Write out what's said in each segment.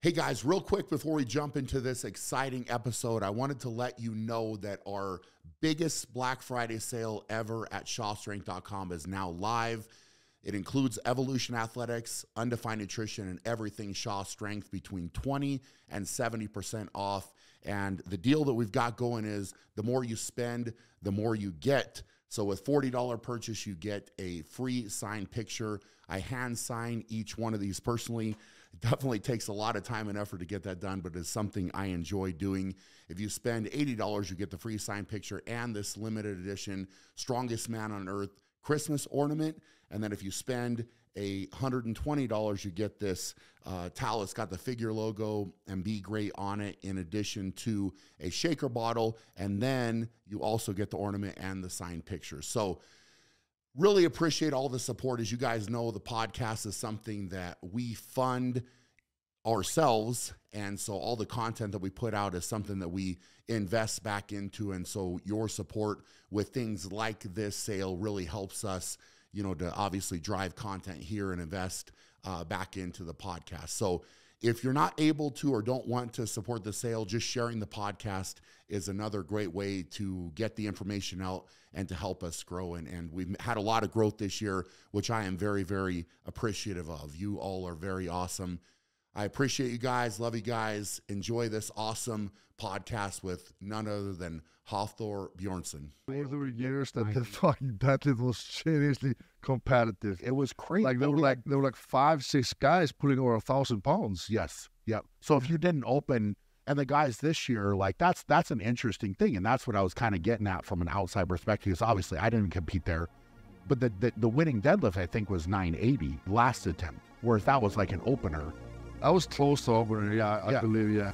Hey guys, real quick before we jump into this exciting episode, I wanted to let you know that our biggest Black Friday sale ever at ShawStrength.com is now live. It includes Evolution Athletics, Undefined Nutrition, and everything Shaw Strength between 20 and 70% off. And the deal that we've got going is the more you spend, the more you get. So with $40 purchase, you get a free signed picture. I hand sign each one of these personally. It definitely takes a lot of time and effort to get that done, but it's something I enjoy doing. If you spend $80, you get the free signed picture and this limited edition Strongest Man on Earth Christmas ornament. And then if you spend $120, you get this towel. It's got the figure logo and Be Great on it, in addition to a shaker bottle. And then you also get the ornament and the signed picture. So really appreciate all the support. As you guys know, the podcast is something that we fund ourselves. And so all the content that we put out is something that we invest back into. And so your support with things like this sale really helps us, you know, to obviously drive content here and invest back into the podcast. So if you're not able to or don't want to support the sale, just sharing the podcast is another great way to get the information out and to help us grow. And we've had a lot of growth this year, which I am very, very appreciative of. You all are very awesome. I appreciate you guys. Love you guys. Enjoy this awesome podcast with none other than Hafthor Bjornsson. Over the years that the fucking deadlift was seriously competitive. It was crazy. Like there were like 5-6 guys pulling over 1,000 pounds. Yes. Yep. So if you didn't open, and the guys this year, like that's an interesting thing, and that's what I was kind of getting at from an outside perspective. Because obviously I didn't compete there, but the winning deadlift I think was 980 last attempt, whereas that was like an opener. I was close to opener. Yeah, I believe. Yeah.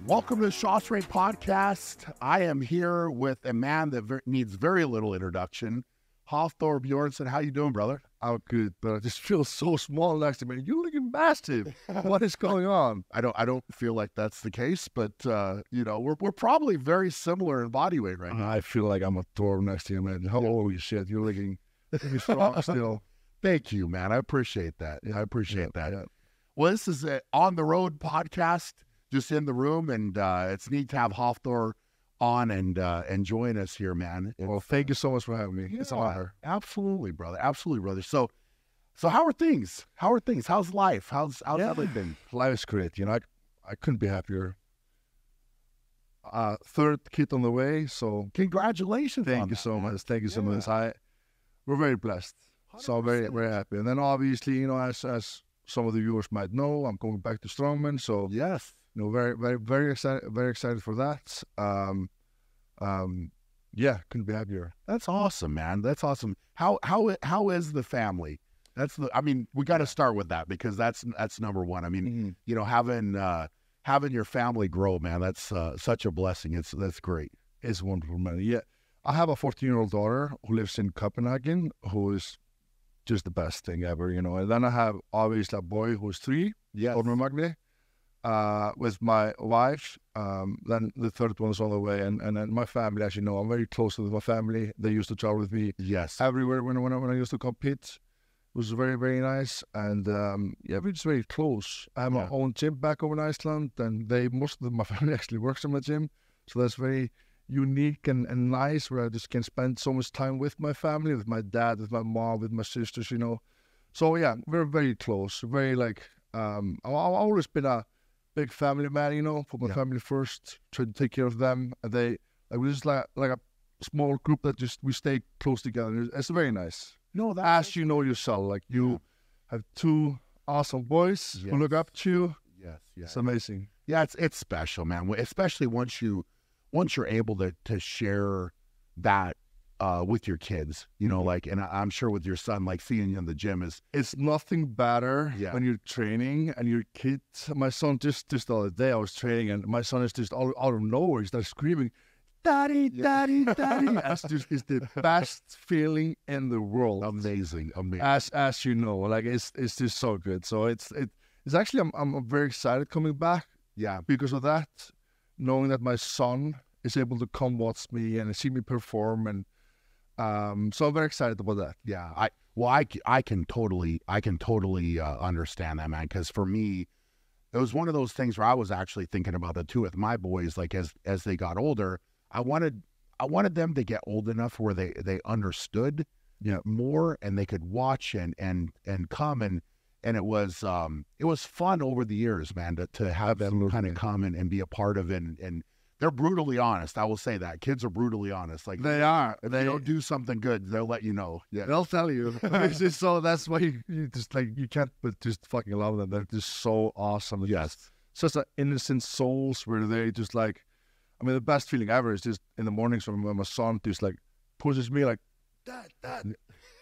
Welcome to the Shaw Strength Podcast. I am here with a man that needs very little introduction, Hafthor Bjornsson. How you doing, brother? I'm good, but I just feel so small next to me. You're looking massive. What is going on? I don't feel like that's the case, but you know, we're probably very similar in body weight right now. I feel like I'm a Thor next to you, man. Holy shit, you're looking strong still. Thank you, man. I appreciate that. I appreciate that. Yeah. Well, this is an on-the-road podcast, just in the room, and it's neat to have Hafthor on and join us here, man. Well, thank you so much for having me. Yeah, it's an honor. Absolutely, brother. Absolutely, brother. So how are things? How are things? How's life? How's everything? Life is great. You know, I couldn't be happier. Third kid on the way, so congratulations. Thank you so much. Thank you so much. We're very blessed. 100%. So very, very happy. And then obviously, you know, as some of the viewers might know, I'm going back to Strongman. So yes, you know, very, very, very excited for that. Yeah, couldn't be happier. That's awesome, man. That's awesome. How is the family? I mean, we got to start with that, because that's number one. I mean, you know, having your family grow, man, that's such a blessing. That's great. It's wonderful, man. Yeah, I have a 14-year-old daughter who lives in Copenhagen, who is just the best thing ever, you know. And then I have obviously a boy who's 3, Magne, with my wife. Then the third one is on the way, and then my family. As you know, I'm very close with my family. They used to travel with me everywhere when I used to compete. It was very, very nice, and yeah, we're just very close. I have my own gym back over in Iceland, and most of my family actually works in my gym, so that's very unique and nice, where I just can spend so much time with my family, with my dad, with my mom, with my sisters, you know. So yeah, we're very close. Very like I've always been a big family man, you know. Put my family first, try to take care of them. And we're just like a small group that we stay close together. It's very nice. No, as you know yourself, like you have 2 awesome boys who look up to you. Yes. It's amazing. Yeah, it's special, man. Especially once you're able to share that with your kids, you know, like, and I'm sure with your son, like seeing you in the gym it's nothing better when you're training and your kids. My son just the other day I was training, and my son is just out of nowhere, he starts screaming, "Daddy, daddy, daddy!" It's the best feeling in the world. Amazing. As you know, like it's just so good. So it's actually I'm very excited coming back. Yeah, because of that, knowing that my son is able to come watch me and see me perform, and So I'm very excited about that. Yeah, I can totally understand that, man. Because for me, it was one of those things where I was actually thinking about it too with my boys. Like as they got older, I wanted them to get old enough where they understood more, and they could watch and come, and it was fun over the years, man, to have them kind of come and be a part of it, and they're brutally honest. I will say that kids are brutally honest. Like they are. If they don't do something good, they'll let you know. Yeah, they'll tell you. So that's why you just like, you can't but just fucking love them. They're just so awesome. Yes, such an innocent souls where they just like, I mean, the best feeling ever is just in the mornings when my son just like pushes me like, Dad,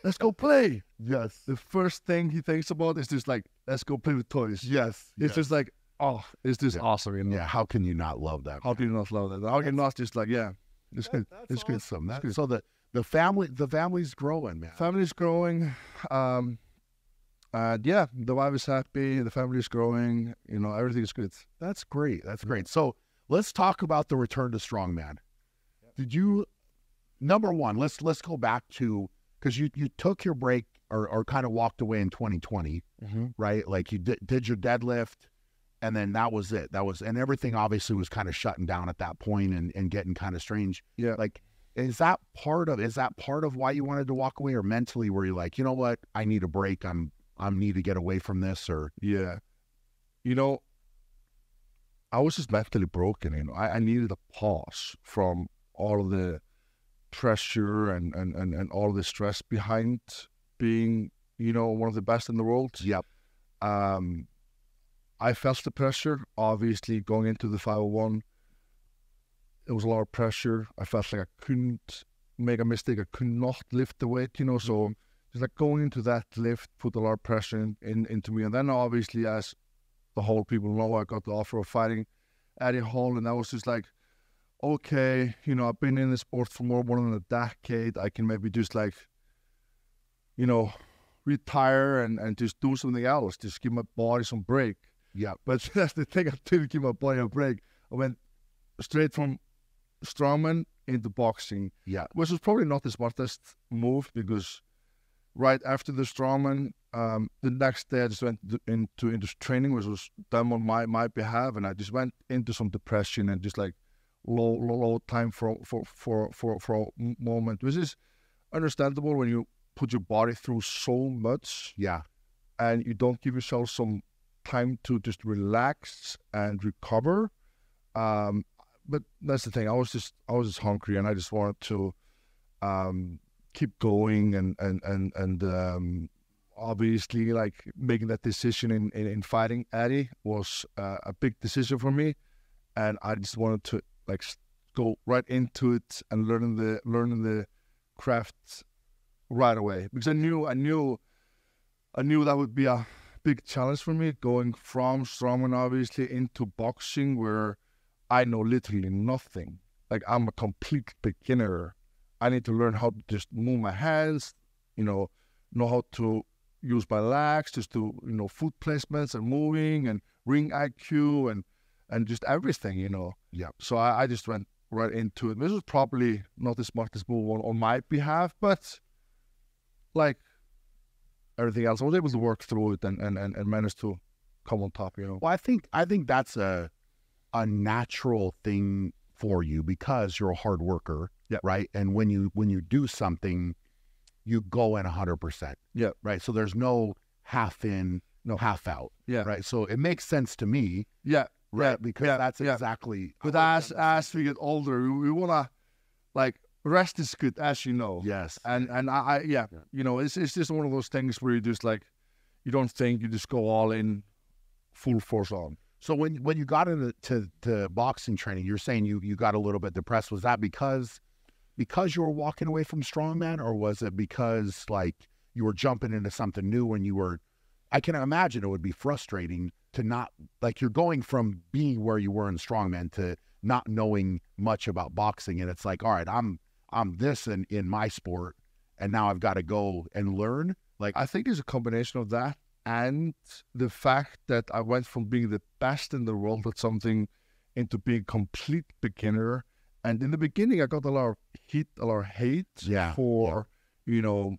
let's go play. Yes. The first thing he thinks about is just like, let's go play with toys. Yes. It's just like, oh, it's just awesome. You know? Yeah. How can you not love that? How can you not love that? How can you not just like, it's good. It's awesome. Good. So the family's growing, man. Family's growing. And yeah, the wife is happy. The family's growing. You know, everything is good. That's great. That's great. So let's talk about the return to Strongman. Did you, number one, let's go back to, because you took your break or kind of walked away in 2020, right? Like you did your deadlift, and then that was it. And everything obviously was kind of shutting down at that point and getting kind of strange. Yeah. Like, is that part of why you wanted to walk away, or mentally were you like, you know what, I need a break. I need to get away from this, or? Yeah. You know, I was just mentally broken, you know. I needed a pause from all of the pressure and all the stress behind being, you know, one of the best in the world. Yep. I felt the pressure, obviously, going into the 501. It was a lot of pressure. I felt like I couldn't make a mistake. I could not lift the weight, you know. So just like going into that lift put a lot of pressure into me. And then obviously, as the whole people know, I got the offer of fighting Eddie Hall, and I was just like, okay, you know, I've been in the sport for more than a decade. I can maybe just like, you know, retire and just do something else. Just give my body some break. Yeah. But that's the thing. I didn't give my body a break. I went straight from Strongman into boxing. Yeah. Which was probably not the smartest move, because right after the Strongman, the next day I just went into training, which was done on my behalf, and I just went into some depression and just like low time for a moment, which is understandable when you put your body through so much. Yeah. And you don't give yourself some time to just relax and recover. But that's the thing. I was just hungry, and I just wanted to keep going, and obviously, like, making that decision in fighting Eddie was a big decision for me, and I just wanted to like go right into it and learning the craft right away, because I knew that would be a big challenge for me, going from Strongman obviously into boxing, where I know literally nothing. Like, I'm a complete beginner. I need to learn how to just move my hands, you know how to use my legs, just do, foot placements and moving and ring IQ and just everything, Yeah. So I just went right into it. This was probably not the smartest move on my behalf, but like everything else, I was able to work through it and manage to come on top, Well, I think that's a natural thing for you, because you're a hard worker, right? And when you do something, you go in 100%, right? So there's no half in, no half out, right? So it makes sense to me, right? Because that's exactly. But as we get older, we wanna, like, rest is good, as you know. Yes. And I it's just one of those things where you just like, you don't think, you just go all in, full force on. So when you got into boxing training, you're saying you got a little bit depressed. Was that because you were walking away from Strongman, or was it because like you were jumping into something new and I can imagine it would be frustrating to not, like, you're going from being where you were in Strongman to not knowing much about boxing, and it's like, all right, I'm this in my sport, and now I've got to go and learn. Like, I think it's a combination of that and the fact that I went from being the best in the world at something into being complete beginner, And in the beginning, I got a lot of heat, a lot of hate for, you know,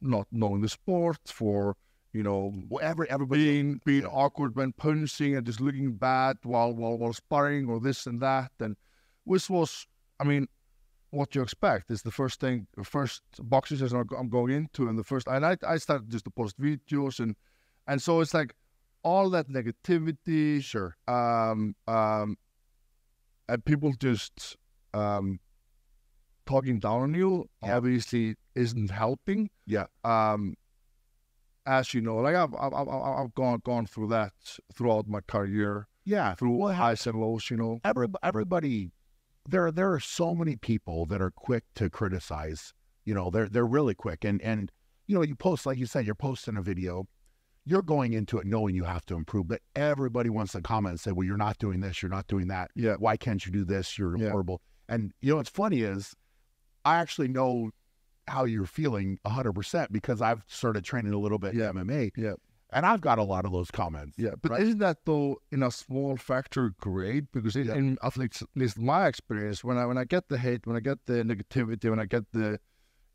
not knowing the sport, for, you know, everybody being awkward when punching and just looking bad while sparring or this and that. And which was, I mean, what you expect is the first boxing session I'm going into, and I started just to post videos, and so it's like all that negativity, and people just talking down on you obviously isn't helping. As you know, like I've gone through that throughout my career. Through highs and lows. You know, everybody. There are so many people that are quick to criticize. You know, they're really quick, and you know, you post, like you said, you're posting a video, you're going into it knowing you have to improve, but everybody wants to comment and say, well, you're not doing this, you're not doing that. Why can't you do this? You're horrible. And you know, what's funny is I actually know how you're feeling 100% because I've started training a little bit in MMA. And I've got a lot of those comments. But isn't that, though, in a small factor great? Because in athletes, at least my experience, when I get the hate, when I get the negativity, when I get the,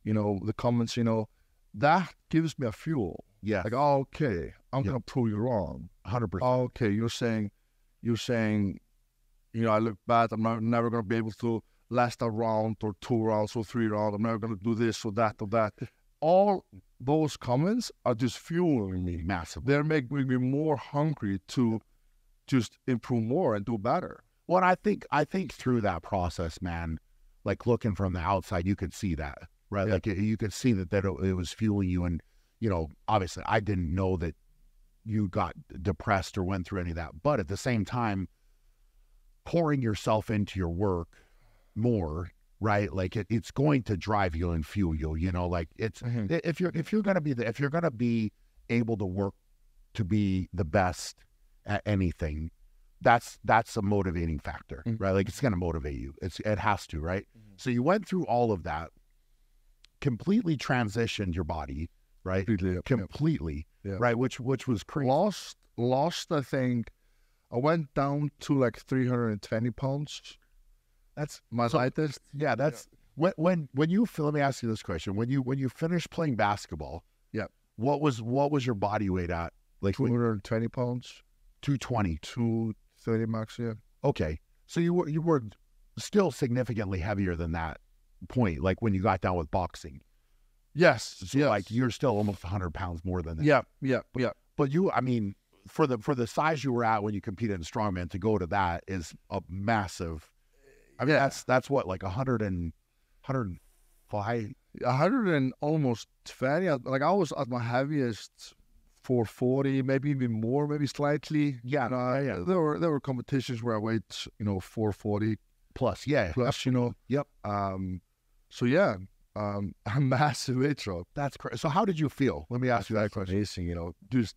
you know, the comments, you know, that gives me a fuel. Like, oh, okay, I'm gonna prove you wrong. 100%. Oh, okay, you're saying, you know, I look bad. I'm never gonna be able to last a round or 2 rounds or 3 rounds. I'm never gonna do this or that or that. All those comments are just fueling me massively. They're making me more hungry to just improve more and do better. Well, I think through that process, man, like looking from the outside, you could see that, right? Like you could see that it was fueling you. And, you know, obviously I didn't know that you got depressed or went through any of that. But at the same time, pouring yourself into your work more, right? Like it's going to drive you and fuel you, you know, like it's, if you're going to be able to work to be the best at anything, that's a motivating factor, right? Like it's going to motivate you. It has to, right? So you went through all of that, completely transitioned your body, right? Completely, right? Which was crazy. Lost, I think I went down to like 320 pounds. That's my lightest. That's when you, let me ask you this question. When you finished playing basketball, what was your body weight at? Like 220 pounds. 220. 230 max, Okay. So you were still significantly heavier than that point, like when you got down with boxing. Yes. So like you're still almost 100 pounds more than that. Yeah. But you, I mean, for the size you were at when you competed in Strongman, to go to that is a massive. I mean, that's what, like 105? 100 and almost 20. Like I was at my heaviest 440, maybe even more, maybe slightly. There were competitions where I weighed, you know, 440 plus. Plus, you know. So a massive weight drop. That's crazy. So how did you feel? Let me ask you that question. Amazing, you know, just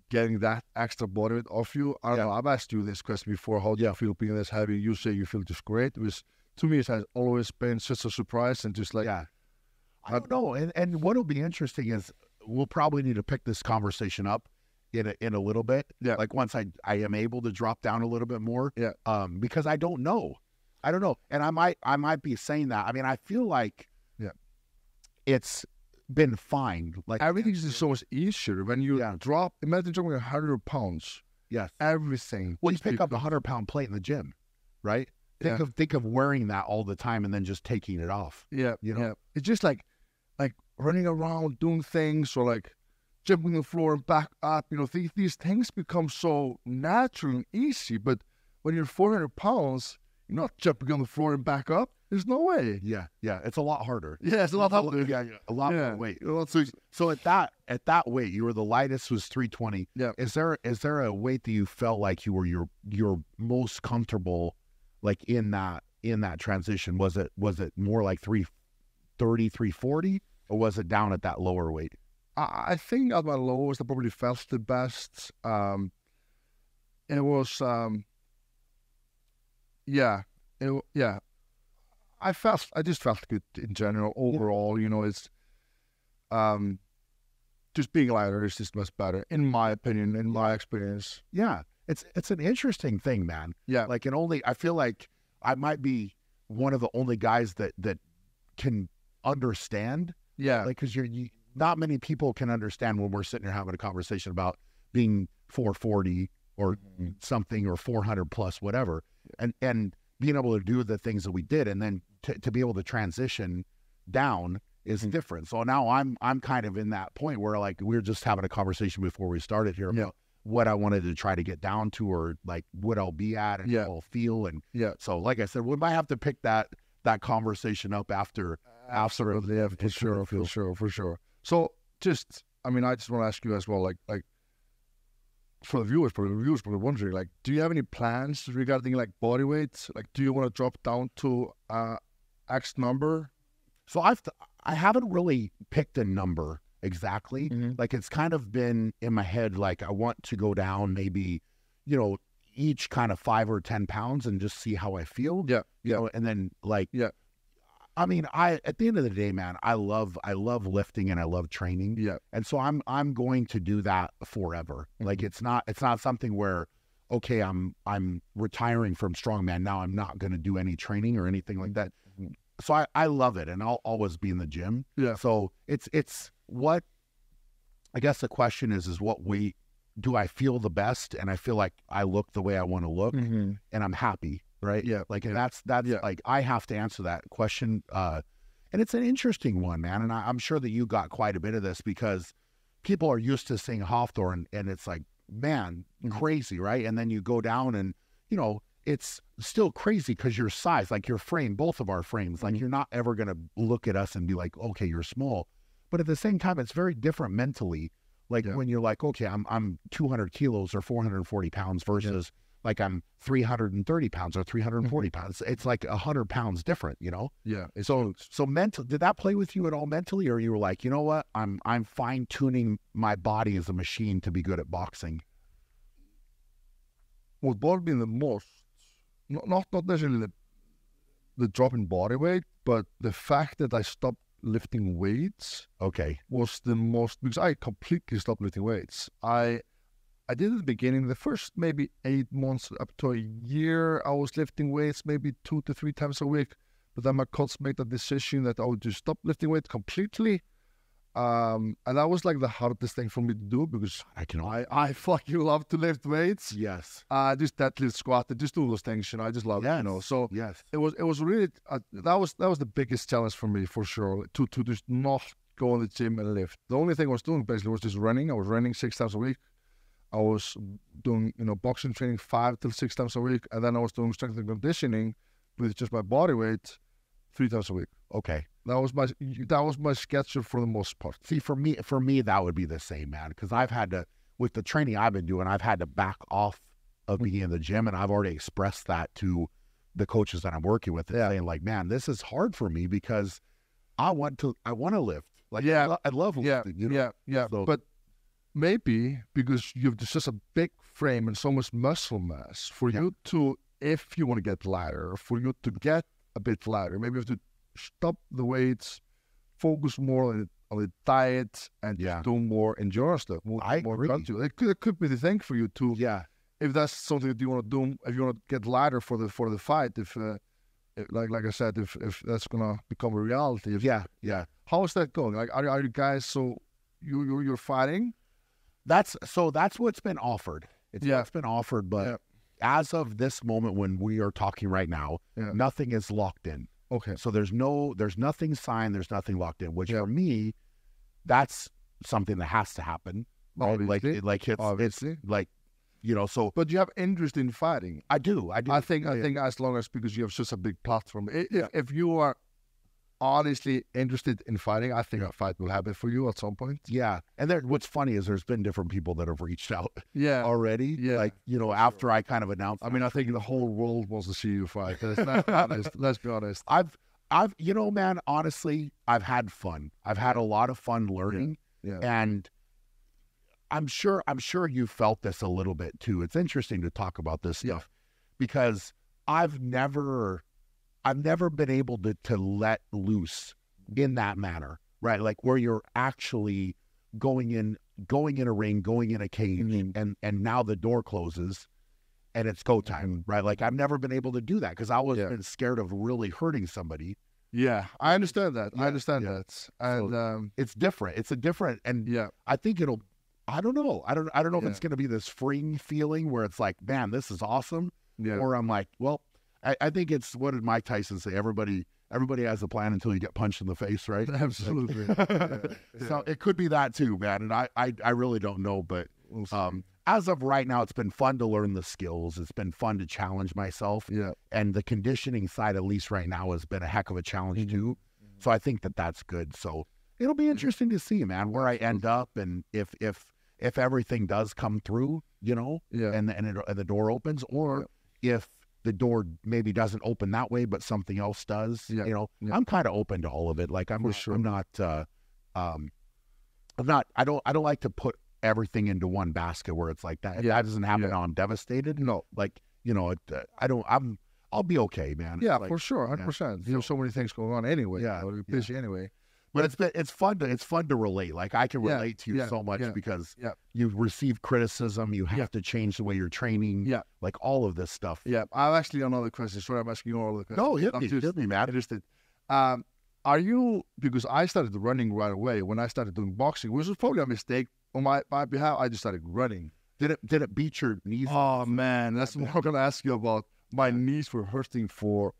getting that extra body weight off you. I don't know, I've asked you this question before. How do you feel being this heavy? You say you feel just great. It was, to me, it has always been such a surprise, and just like, I don't know. And what'll be interesting is we'll probably need to pick this conversation up in a little bit. Like once I am able to drop down a little bit more. Because I don't know. And I might be saying that. I mean, I feel like it's been fine. Like everything's just so much easier when you drop. Imagine dropping 100 pounds. Everything. Well, you pick up a 100-pound plate in the gym, right? Think of wearing that all the time and then just taking it off. You know, it's just like running around doing things, or like jumping on the floor and back up. You know, these things become so natural and easy. But when you're 400 pounds, you're not jumping on the floor and back up. There's no way. It's a lot harder. It's a lot harder. A lot more weight. So at that weight, you were the lightest was 320. Is there a weight that you felt like you were your most comfortable, like in that transition? Was it more like 330, 340, or was it down at that lower weight? I think at my lowest, I probably felt the best. It was I just felt good in general. Overall, you know, it's just being lighter is just much better, in my opinion, in my experience. It's an interesting thing, man. Like, I feel like I might be one of the only guys that can understand. Yeah. Like, because not many people can understand when we're sitting here having a conversation about being 440 or something, or 400 plus, whatever, and being able to do the things that we did, and then to be able to transition down is different. So now I'm kind of in that point where, like, we were just having a conversation before we started here about what I wanted to try to get down to, or like what I'll be at and how I'll feel. And so, like I said, we might have to pick that conversation up after. Absolutely, yeah, for sure. So just, I mean, I just want to ask you as well, like for the viewers, probably wondering, like, do you have any plans regarding like body weight? Like, do you want to drop down to X number? So I haven't really picked a number exactly. Like, it's kind of been in my head, like, I want to go down maybe, you know, each kind of 5 or 10 pounds and just see how I feel. You know, and then like, I mean, at the end of the day, man, I love lifting and I love training. And so I'm going to do that forever. Like, it's not something where, okay, I'm retiring from Strongman, now I'm not going to do any training or anything like that. So I love it, and I'll always be in the gym. So it's what, I guess the question is what weight do I feel the best, and I feel like I look the way I want to look, and I'm happy, right? Like, that's like, I have to answer that question, and it's an interesting one, man. And I'm sure that you got quite a bit of this, because people are used to seeing Hafthor, and it's like, man, crazy, right? And then you go down, and you know, it's still crazy because your size, like your frame, both of our frames, like, you're not ever going to look at us and be like, okay, you're small. But at the same time, it's very different mentally. Like, when you're like, okay, I'm 200 kilos or 440 pounds versus like I'm 330 pounds or 340 pounds. It's like 100 pounds different, you know? So mental, did that play with you at all mentally? Or you were like, you know what, I'm fine tuning my body as a machine to be good at boxing? What bothered me the most, not necessarily the drop in body weight, but the fact that I stopped lifting weights was the most, because I completely stopped lifting weights. I did at the beginning, the first maybe 8 months up to a year, I was lifting weights maybe 2 to 3 times a week. But then my coach made the decision that I would just stop lifting weights completely. And that was like the hardest thing for me to do, because I fucking love to lift weights. Just deadlift, squat, just do those things, you know. I just love it, you know. So it was really that was the biggest challenge for me, for sure, to just not go in the gym and lift. The only thing I was doing basically was just running. I was running 6 times a week. I was doing, you know, boxing training 5 to 6 times a week, and then I was doing strength and conditioning with just my body weight 3 times a week. That was my schedule for the most part. See, for me, that would be the same, man. Because I've had to, with the training I've been doing, I've had to back off of being in the gym, and I've already expressed that to the coaches that I'm working with, saying like, man, this is hard for me because I want to lift. Like, I love lifting. You know? So, but maybe because you have just a big frame and so much muscle mass, for you to, if you want to get lighter, for you to get a bit lighter, maybe you have to stop the weights, focus more on the diet, and do more endurance stuff. I agree. It could be the thing for you too. If that's something that you want to do, if you want to get lighter for the fight, if like I said, if that's gonna become a reality. How is that going? Like, are you guys, so you're fighting? That's what's been offered. It's been offered, but as of this moment when we are talking right now, nothing is locked in. So there's nothing signed, there's nothing locked in, which for me, that's something that has to happen. Right? Like it's like, you know, so. But you have interest in fighting. I do. I think as long as, because you have such a big platform, if you are honestly interested in fighting, I think a fight will happen for you at some point. And what's funny is there's been different people that have reached out already. Like, you know, after I kind of announced. I mean, I think the whole world wants to see you fight. Let's be honest. I've you know, man, honestly, I've had fun. I've had a lot of fun learning. And I'm sure you felt this a little bit too. It's interesting to talk about this stuff because I've never been able to let loose in that manner, right? Like, where you're actually going in a ring, going in a cage, and now the door closes, and it's go time, right? Like I've never been able to do that because I was been scared of really hurting somebody. Yeah, I understand that. I understand that, and so it's different. It's a different, and I think it'll. I don't know. I don't know if it's going to be this freeing feeling where it's like, man, this is awesome, or I'm like, well, I think it's, what did Mike Tyson say? Everybody has a plan until you get punched in the face, right? Absolutely. So it could be that too, man. And I really don't know, but as of right now, it's been fun to learn the skills. It's been fun to challenge myself. Yeah. And the conditioning side, at least right now, has been a heck of a challenge too. So I think that that's good. So it'll be interesting to see, man, where I end up, and if everything does come through, you know, and the door opens, or if the door maybe doesn't open that way, but something else does. You know, I'm kind of open to all of it. Like I don't like to put everything into one basket where it's like that. That doesn't happen. I'm devastated. No, like, you know, I'll be okay, man. Yeah, like, for sure, 100%. You have so many things going on anyway. You're busy anyway. But it's fun to relate. Like I can relate to you so much because you receive criticism. You have to change the way you're training. Like all of this stuff. I've actually another question. Sorry, I'm asking you all the questions. No, hit me, man. Interested. Are you, because I started running right away when I started doing boxing, which was probably a mistake on my behalf. I just started running. Did it beat your knees? Oh man, that's what I'm gonna ask you about. My knees were hurting for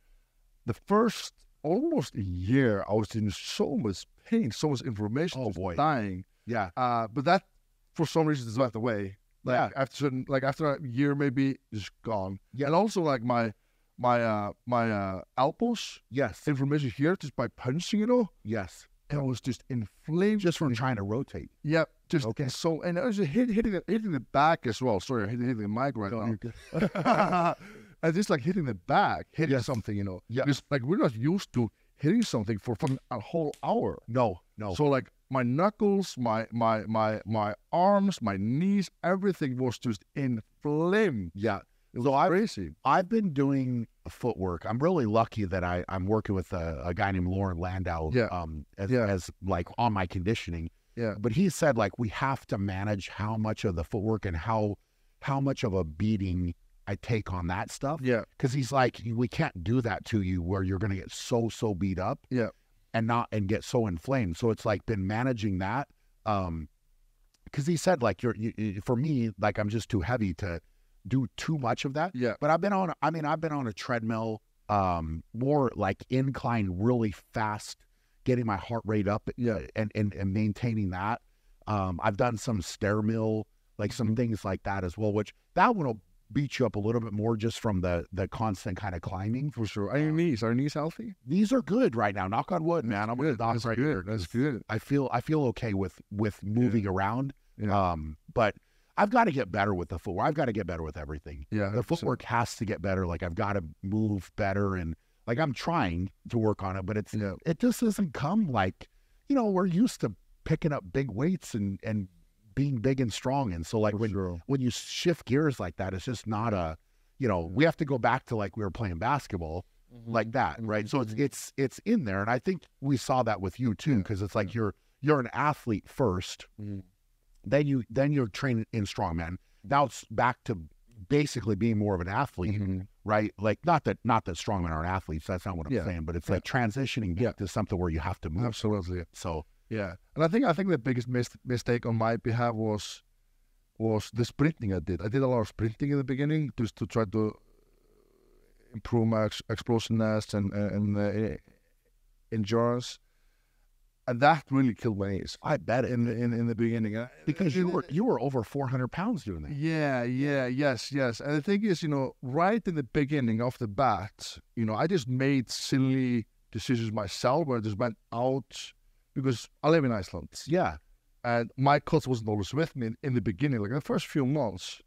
the first almost a year. I was in so much pain, so much inflammation. Oh boy, dying. Yeah. But that for some reason just went away. Like after a year maybe, just gone. Yeah. And also like my elbows. Yes. Inflammation here just by punching, you know. Yes. And I was just inflamed just from trying to rotate. Yep. Just so, and I was just hitting the back as well. Sorry, hitting the mic right now. And just like hitting the back, hitting something, you know. Yeah. Just like we're not used to hitting something for a whole hour. No. So like my knuckles, my arms, my knees, everything was just inflamed. Yeah. So crazy. I've been doing footwork. I'm really lucky that I'm working with a guy named Lauren Landau as like on my conditioning. Yeah. But he said like we have to manage how much of the footwork and how much of a beating I take on that stuff. Yeah. Because he's like, we can't do that to you where you're gonna get so beat up. Yeah. And get so inflamed. So it's like been managing that. Because he said like for me, like I'm just too heavy to do too much of that. Yeah. But I've been on a treadmill, more like incline really fast, getting my heart rate up and maintaining that. I've done some stair mill, like some things like that as well, which that one will beat you up a little bit more just from the constant kind of climbing. For sure. Are your knees healthy? These are good right now. Knock on wood, man. I'm with the docs right here. That's good. I feel okay with moving around. Yeah. But I've got to get better with the footwork. I've got to get better with everything. Yeah. The footwork has to get better. Like I've got to move better, and like I'm trying to work on it, but it just doesn't come like, you know, we're used to picking up big weights and being big and strong. And so like when you shift gears like that, it's just not a, you know, we have to go back to like we were playing basketball like that. Right. So it's in there. And I think we saw that with you too, because it's like you're an athlete first. Then you're trained in strongman. Now it's back to basically being more of an athlete, right? Like not that strongmen aren't athletes. That's not what I'm saying. But it's like transitioning back to something where you have to move. Absolutely. So yeah, and I think the biggest mistake on my behalf was the sprinting I did. I did a lot of sprinting in the beginning just to try to improve my explosiveness and endurance. And that really killed my knees. I bet in the beginning, because you were over 400 pounds doing that. Yes. And the thing is, you know, right in the beginning, off the bat, you know, I just made silly decisions myself where I just went out because I live in Iceland. Yeah, and my coach wasn't always with me in the beginning, like the first few months.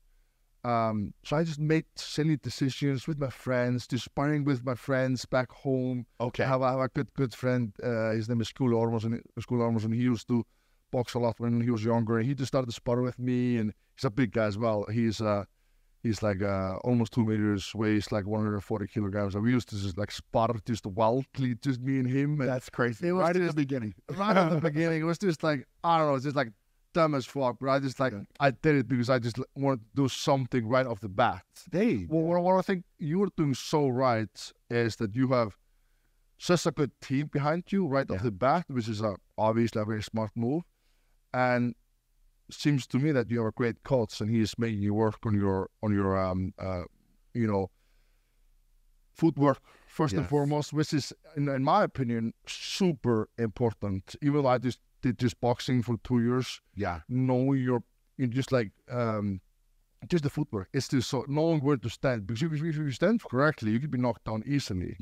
So I just made silly decisions with my friends, just sparring with my friends back home. Okay. I have a good friend. His name is Skúli Ormarsson. He used to box a lot when he was younger. He just started to spar with me, and he's a big guy as well. He's like almost 2 meters, weighs like 140 kilograms. And we used to just like spar just wildly, just me and him. And that's crazy. It was right at the beginning. Right at the beginning. It was just like, I don't know, it's just like dumb as fuck, but I just I did it because I just wanted to do something right off the bat. What I think you were doing so right is that you have such a good team behind you right off the bat, which is obviously a very smart move. And seems to me that you have a great coach, and he is making you work on your footwork first and foremost, which is, in my opinion, super important. Even though I just did boxing for 2 years, knowing you're just like just the footwork. It's just so knowing where to stand, because if you stand correctly, you could be knocked down easily.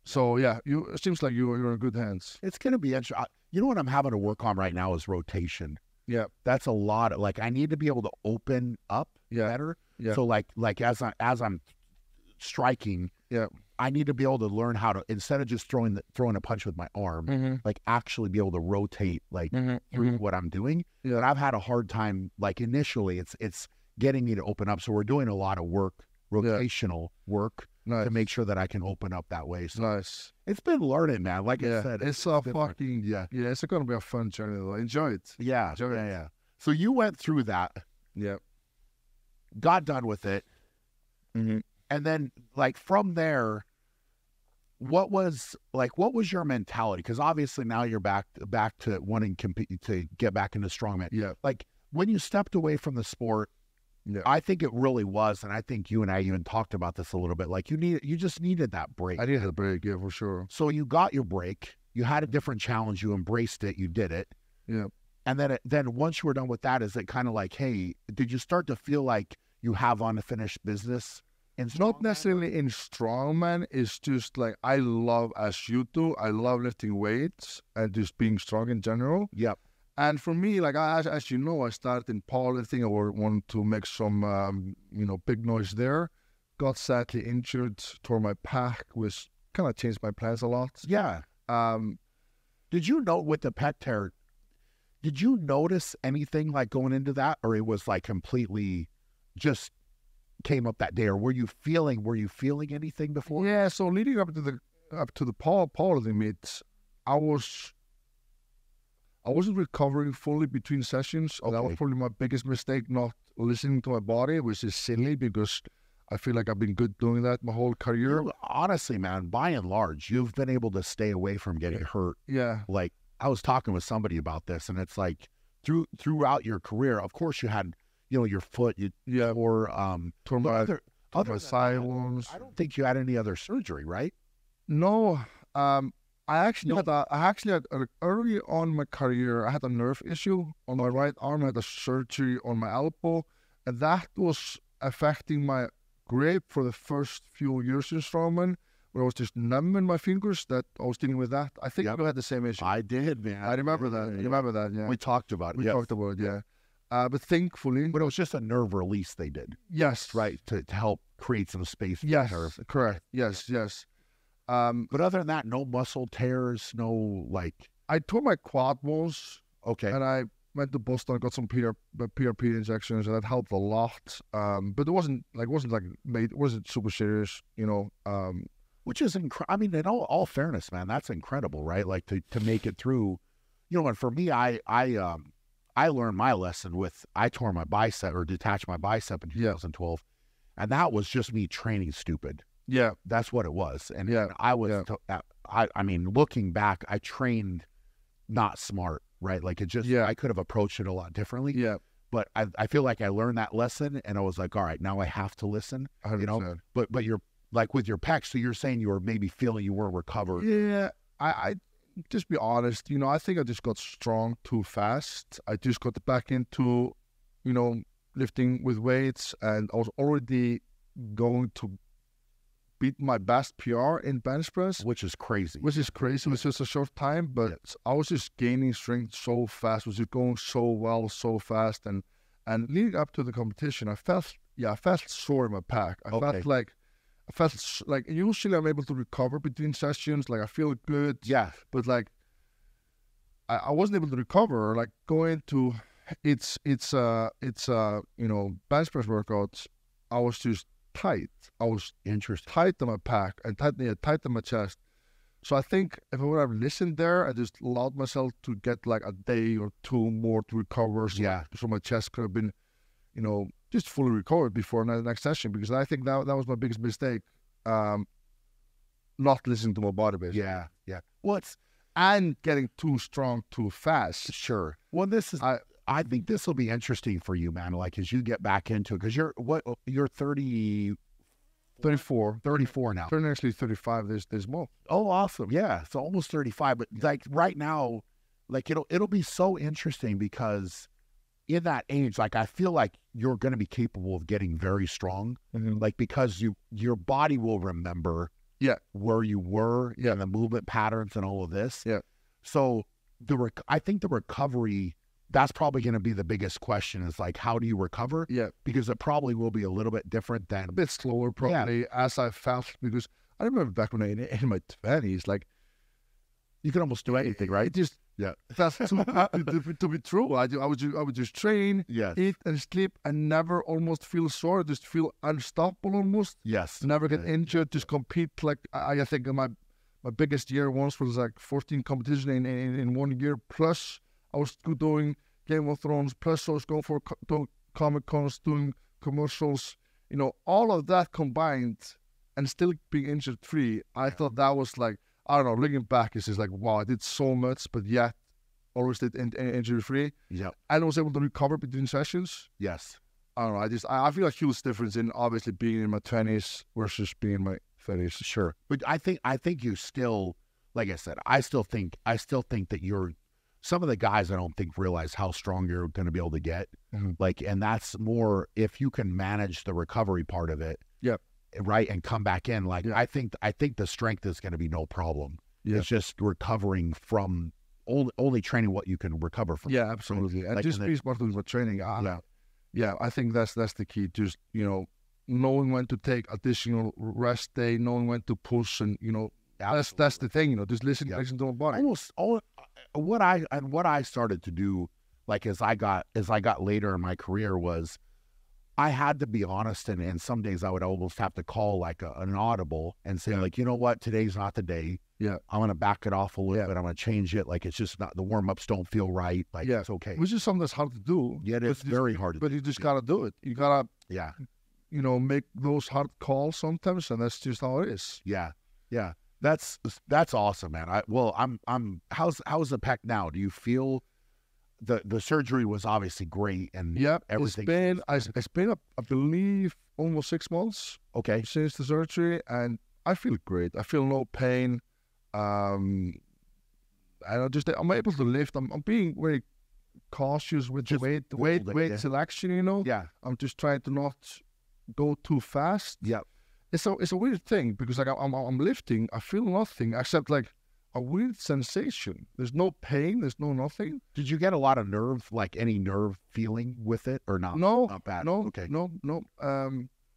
So it seems like you're in good hands. It's gonna be interesting. You know what I'm having to work on right now is rotation. That's a lot. I need to be able to open up better. So like as I'm striking, I need to be able to learn how to, instead of just throwing a punch with my arm, like actually be able to rotate through what I'm doing. And I've had a hard time. Like initially, it's getting me to open up. So we're doing a lot of work, rotational work, to make sure that I can open up that way. So it's been learning, man. Like I said, it's a fucking it's going to be a fun journey though. Enjoy it. Enjoy it. So you went through that. Got done with it. And then like from there, what was your mentality? Because obviously now you're back to wanting to get back into strongman. Like when you stepped away from the sport, I think it really was, and I think you and I even talked about this a little bit. Like you just needed that break. I needed a break, for sure. So you got your break. You had a different challenge. You embraced it. You did it. And then once you were done with that, is it kind of like, hey, did you start to feel like you have unfinished business? It's not necessarily in strongman. It's just like I love, as you do, I love lifting weights and just being strong in general. And for me, like as you know, I started in powerlifting. I wanted to make some, big noise there. Got sadly injured, tore my pec, which kind of changed my plans a lot. Did you know with the pec tear? Did you notice anything like going into that, or it was like completely just came up that day, or were you feeling anything before? Yeah. So leading up to the powerlifting meets, I wasn't recovering fully between sessions. That was probably my biggest mistake, not listening to my body, which is silly because I feel like I've been good doing that my whole career. Honestly, man, by and large, you've been able to stay away from getting hurt. Like I was talking with somebody about this, and it's like throughout your career, of course you had, your foot, tore my side wounds. I don't think you had any other surgery, right? No. I actually had early on in my career, I had a nerve issue on my right arm. I had a surgery on my elbow, and that was affecting my grip for the first few years in strongman, where I was just numbing my fingers. That I was dealing with that. I think you had the same issue. I did, man. I remember that. You remember that? Yeah. We talked about it. We talked about it. But thankfully, but it was just a nerve release they did. Right, to help create some space. Correct. Yes. But other than that, no muscle tears, no like. I tore my quad bones. And I went to Boston, got some PRP injections, and that helped a lot. But it wasn't super serious, Which is I mean, in all fairness, man, that's incredible, right? Like to make it through, And for me, I learned my lesson with I tore my bicep or detached my bicep in 2012, and that was just me training stupid. That's what it was. And I was, I mean, looking back, I trained not smart, right? Like it just, I could have approached it a lot differently. But I feel like I learned that lesson, and I was like, all right, now I have to listen, 100%. But you're like with your pecs, so you're saying you were maybe feeling you weren't recovered. I just be honest, I think I just got strong too fast. I just got back into, lifting with weights, and I was already going to beat my best PR in bench press, which is crazy. It was just a short time, but I was just gaining strength so fast. It was just going so well, so fast, and leading up to the competition, I felt sore in my pec. I felt like usually I'm able to recover between sessions. Like I feel good. But like I wasn't able to recover. Like going to it's bench press workouts, I was just tight. I was interesting tight on my pec and tight on my chest. So I think if I would have listened there, I just allowed myself to get like a day or two more to recover. So, so my chest could have been, you know, just fully recovered before the next session, because I think that was my biggest mistake. Not listening to my body, basically. Yeah. And getting too strong too fast. Sure. Well, I think this will be interesting for you, man. Like, as you get back into it, because you're 30. 34 now. Turning actually 35 this month. Oh, awesome. Yeah. So almost 35. But like right now, like it'll be so interesting, because in that age, like I feel like you're going to be capable of getting very strong. Like, because your body will remember where you were and the movement patterns and all of this. So I think the recovery, that's probably going to be the biggest question, is like, how do you recover? Because it probably will be a little bit different than... A bit slower, probably, as I felt, because I remember back when in my 20s, like, you could almost do anything, right? That's to be true. I would just train, eat and sleep, and never almost feel sore, just feel unstoppable almost. Never get injured, just compete. Like, I think my biggest year once was like 14 competitions in 1 year, plus I was doing Game of Thrones, plus I was going for doing Comic Cons, doing commercials, you know, all of that combined, and still being injured free. I thought that was like, I don't know, looking back, it's just like, wow, I did so much, but yet always did injury free. And I was able to recover between sessions. I don't know, I feel a huge difference in obviously being in my 20s versus being in my 30s. Sure. But I think you still, like I said, I still think that you're, some of the guys I don't think realize how strong you're going to be able to get. Like, and that's more if you can manage the recovery part of it. Right. And come back in. Like, I think the strength is going to be no problem. It's just recovering from only training what you can recover from. Absolutely. And like, just be smart with training. I think that's the key. Just, you know, knowing when to take additional rest day, knowing when to push, and, you know, that's the thing, you know, just listen to my body. Almost all what I started to do, like as I got later in my career, was I had to be honest, and some days I would almost have to call like an audible and say, like, you know what, today's not the day. I'm gonna back it off a little bit. I'm gonna change it. Like, it's just not, the warm-ups don't feel right. Like, it's okay. Which is something that's hard to do. It's very hard to do. But you just gotta do it. You gotta you know, make those hard calls sometimes, and that's just how it is. That's awesome, man. I'm how's the pec now? Do you feel the surgery was obviously great, and everything? It's been I believe almost 6 months since the surgery, and I feel great. I feel no pain. And I'm able to lift. I'm being very cautious with the weight selection, you know. I'm just trying to not go too fast. It's a weird thing, because like I'm lifting, I feel nothing except like a weird sensation. There's no pain, there's no nothing. Did you get a lot of nerve, like any nerve feeling with it, or not? No, not bad. No, no.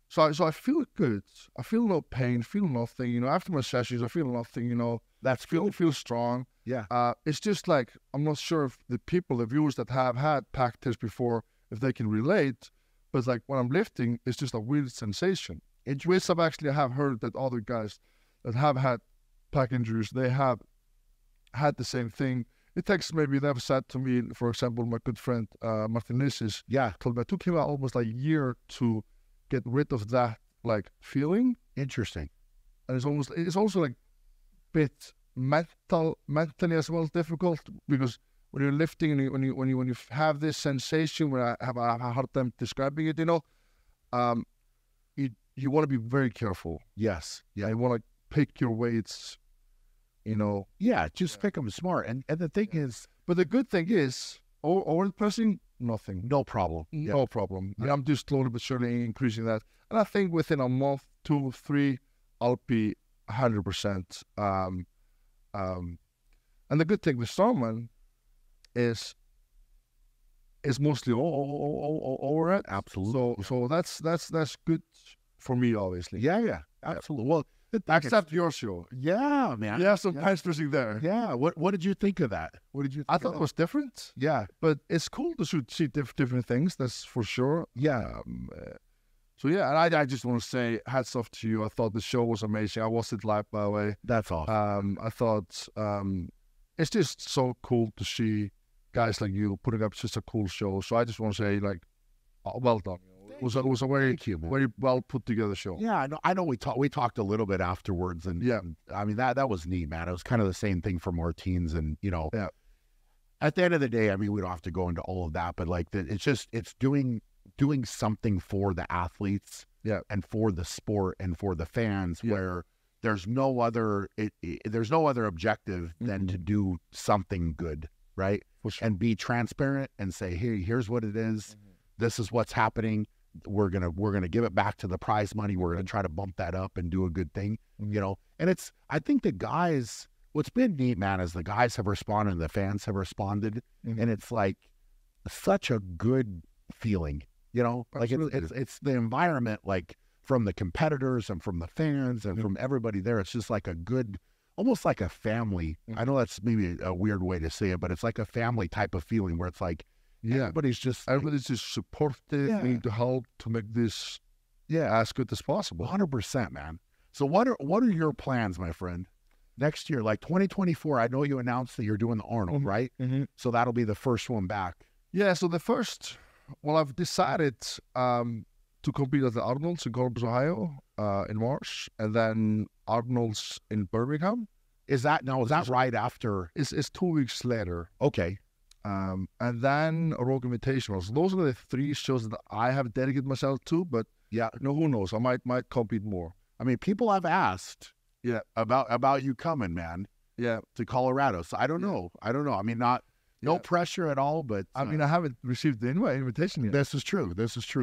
So I feel good. I feel no pain, feel nothing. You know, after my sessions, I feel nothing. You know, feel strong. It's just like, I'm not sure if the viewers that have had pec tests before, if they can relate. But like when I'm lifting, it's just a weird sensation. Which I have heard that other guys that have had pec injuries, they have had the same thing. It takes, maybe they've said to me, for example, my good friend Martin Lisses, told me it took him almost like a year to get rid of that like feeling. Interesting. And it's also like bit mentally as well difficult, because when you're lifting and when you have this sensation, where I have a hard time describing it, you know, you want to be very careful. You want to pick your weights, you know. Just pick them smart. And the thing is, but the good thing is, overhead pressing, nothing. No problem. No problem. I'm just slowly but surely increasing that. And I think within a month, 2, 3, I'll be 100%. And the good thing with Strongman is mostly all overhead. Absolutely. So that's good for me, obviously. Absolutely. Well, except your show. Man. Yeah, some bench pressing there. What did you think of that? What did you think? I thought it was different. But it's cool to see different things, that's for sure. So yeah, and I just want to say hats off to you. I thought the show was amazing. I watched it live, by the way. That's awesome. I thought it's just so cool to see guys like you putting up such a cool show. So I just want to say, like, well done. It was a very well put together show. Yeah, I know. We talked a little bit afterwards, and yeah, I mean that was neat, man. It was kind of the same thing for Martins, and at the end of the day, I mean, we don't have to go into all of that, but like it's doing something for the athletes, and for the sport and for the fans, where there's no other objective than to do something good, right? Sure. And be transparent and say, here's what it is. This is what's happening. We're gonna give it back to the prize money. We're gonna try to bump that up and do a good thing, And I think the guys, what's been neat, man, is the guys have responded and the fans have responded, and it's like such a good feeling, Like it's the environment, like from the competitors and from the fans and from everybody there. It's just like a good, almost like a family. I know that's maybe a weird way to say it, but it's like a family type of feeling where it's like. Everybody's just supportive, need to help to make this as good as possible. 100%, man. So what are your plans, my friend? Next year, like 2024, I know you announced that you're doing the Arnold, right? So that'll be the first one back. Yeah, so I've decided to compete at the Arnold's in Columbus, Ohio in March, and then Arnold's in Birmingham. Is that right after? It's 2 weeks later. Okay. And then Rogue Invitationals. Those are the 3 shows that I have dedicated myself to, but who knows? I might compete more. I mean, people have asked about you coming, man. To Colorado. So I don't know. I mean, no pressure at all, but I mean, I haven't received the invitation yet. This is true.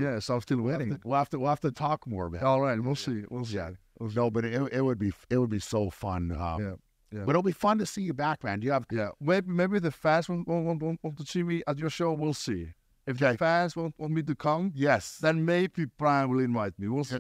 Yeah, so I'm still waiting. We'll have to talk more, man. All right, we'll see. Yeah. No, but it would be so fun. But it'll be fun to see you back, man. Do you have? Maybe the fans want to see me at your show. We'll see. If the fans want me to come, then maybe Brian will invite me. We'll see.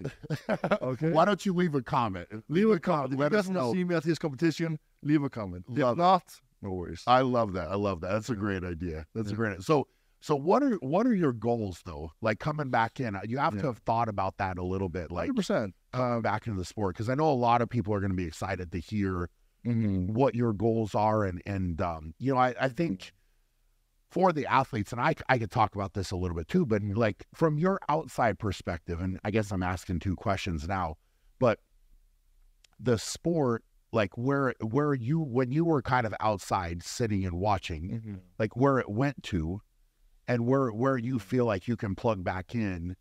Okay. Why don't you leave a comment? Leave a comment. If you guys want to see me at his competition, leave a comment. If not, no worries. I love that. That's a great idea. That's a great idea. So what are your goals though? Like coming back in, you have to have thought about that a little bit. Like 100%. Back into the sport, because I know a lot of people are going to be excited to hear. What your goals are, and I think for the athletes, and I could talk about this a little bit too, but like from your outside perspective, and I guess I'm asking 2 questions now, but the sport, like where you, when you were kind of outside sitting and watching, like where it went to, and where you feel like you can plug back in,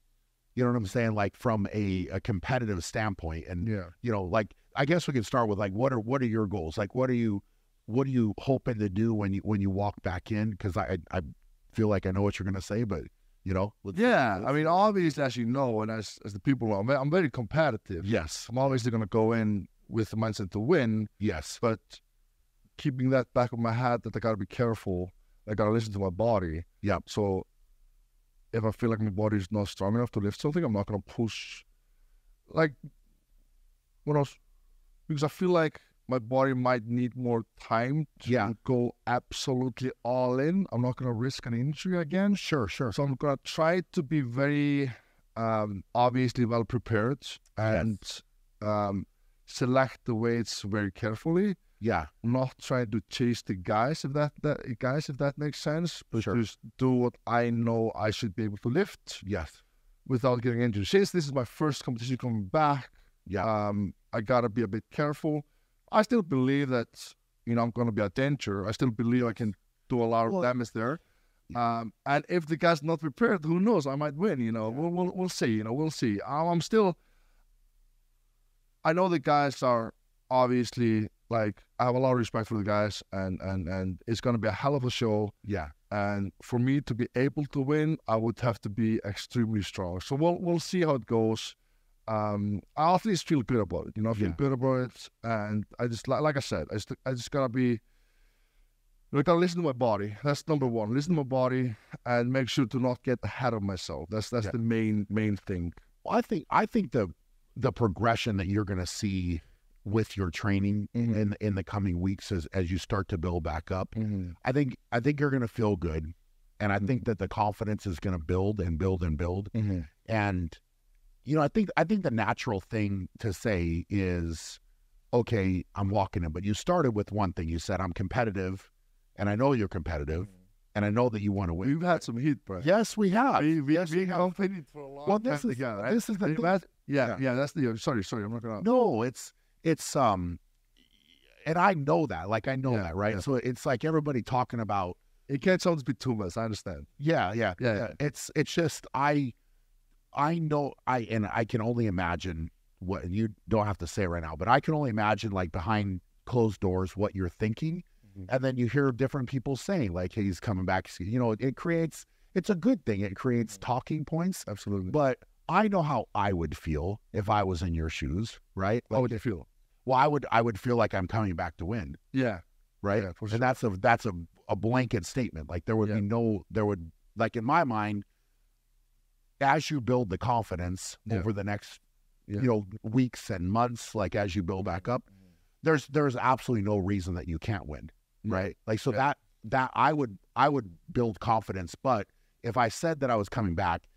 you know what I'm saying? Like from a competitive standpoint, and like. I guess we can start with like what are your goals? Like what are you hoping to do when you walk back in? Because I feel like I know what you're gonna say, but I mean, obviously, as you know, and as the people know, I'm very competitive. Yes, I'm obviously gonna go in with the mindset to win. Yes, but keeping that back of my head that I gotta be careful. I gotta listen to my body. Yeah. So if I feel like my body is not strong enough to lift something, I'm not gonna push. Like because I feel like my body might need more time to go absolutely all in. I'm not going to risk an injury again. Sure. So I'm going to try to be very obviously well prepared and select the weights very carefully. Yeah. Not trying to chase the guys, if that makes sense. But just do what I know I should be able to lift. Yes. Without getting injured. Since this is my first competition coming back, I gotta be a bit careful. I still believe that I'm gonna be a danger. I still believe I can do a lot of damage there. And if the guy's not prepared, who knows? I might win. We'll see. We'll see. I'm still. I know the guys are obviously like I have a lot of respect for the guys, and it's gonna be a hell of a show. Yeah. And for me to be able to win, I would have to be extremely strong. So we'll see how it goes. I at least feel good about it, I feel good about it, and I just, like I said, I just gotta be, I gotta listen to my body. That's number one. Listen to my body and make sure to not get ahead of myself. That's the main thing. Well, I think the progression that you're gonna see with your training in the coming weeks as you start to build back up, I think you're gonna feel good, and I think that the confidence is gonna build and build and build, and I think the natural thing to say is, okay, I'm walking in, but you started with one thing. You said, I'm competitive, and I know you're competitive, and I know that you want to win. We've had some heat, bro. Yes, we have. We have competed for a long time together. Right? This is the thing. That's the, sorry, I'm not going to. No, it's, and I know that, like, I know that, right? Yeah. So it's like everybody talking about. It can't always be too much, I understand. Yeah. It's just, I know, and I can only imagine what, you don't have to say right now, but I can only imagine, like, behind closed doors what you're thinking. And then you hear different people saying, like, hey, he's coming back. It's a good thing. It creates talking points. Absolutely. But I know how I would feel if I was in your shoes, right? How would you feel? Well, I would feel like I'm coming back to win. Yeah. Right? Yeah, for sure. And that's a blanket statement. Like, there would be like, in my mind, as you build the confidence over the next, weeks and months, like, as you build back up, there's absolutely no reason that you can't win. Right. Like, so that I would build confidence. But if I said that I was coming back,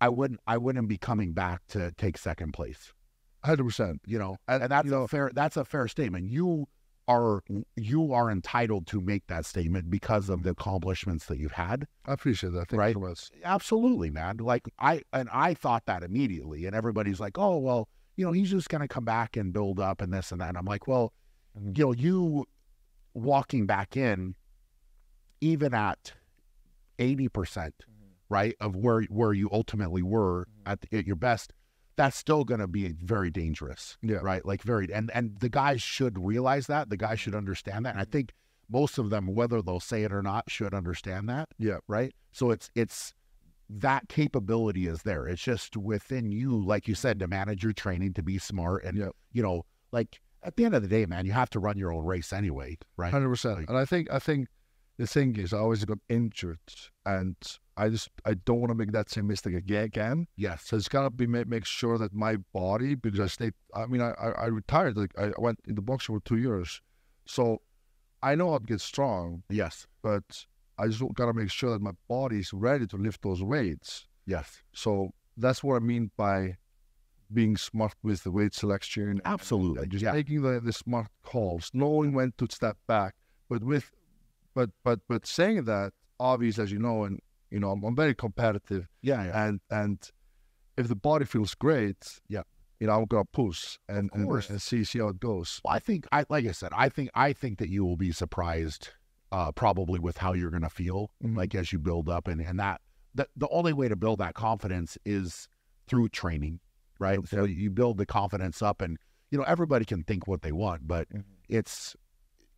I wouldn't be coming back to take second place. 100%. And that's a fair statement. You are entitled to make that statement because of the accomplishments that you've had. I appreciate that. Thank you so much. Absolutely, man. Like, I thought that immediately, and everybody's like, oh, well, he's just going to come back and build up and this and that. And I'm like, well, you walking back in, even at 80%, right, of where you ultimately were at your best, that's still going to be very dangerous. Yeah. Right. Like, and the guys should realize that. The guys should understand that. And I think most of them, whether they'll say it or not, should understand that. Yeah. Right. So it's that capability is there. It's just within you, like you said, to manage your training, to be smart. And, like, at the end of the day, man, you have to run your own race anyway. Right. 100%. Like, and I think the thing is, I always got injured, and I don't want to make that same mistake again. Yes. So it's got to be make sure that my body, because I retired, like, I went in the boxing for 2 years. So I know how to get strong. Yes. But I just got to make sure that my body is ready to lift those weights. Yes. So that's what I mean by being smart with the weight selection. Absolutely. And just making the smart calls, knowing when to step back. But saying that, obviously, as you know, and I'm very competitive. Yeah. And if the body feels great, I'm gonna push and see how it goes. Well, like I said, I think that you will be surprised, probably, with how you're gonna feel, like, as you build up, and that the only way to build that confidence is through training, right? Okay. So you build the confidence up, and everybody can think what they want, but it's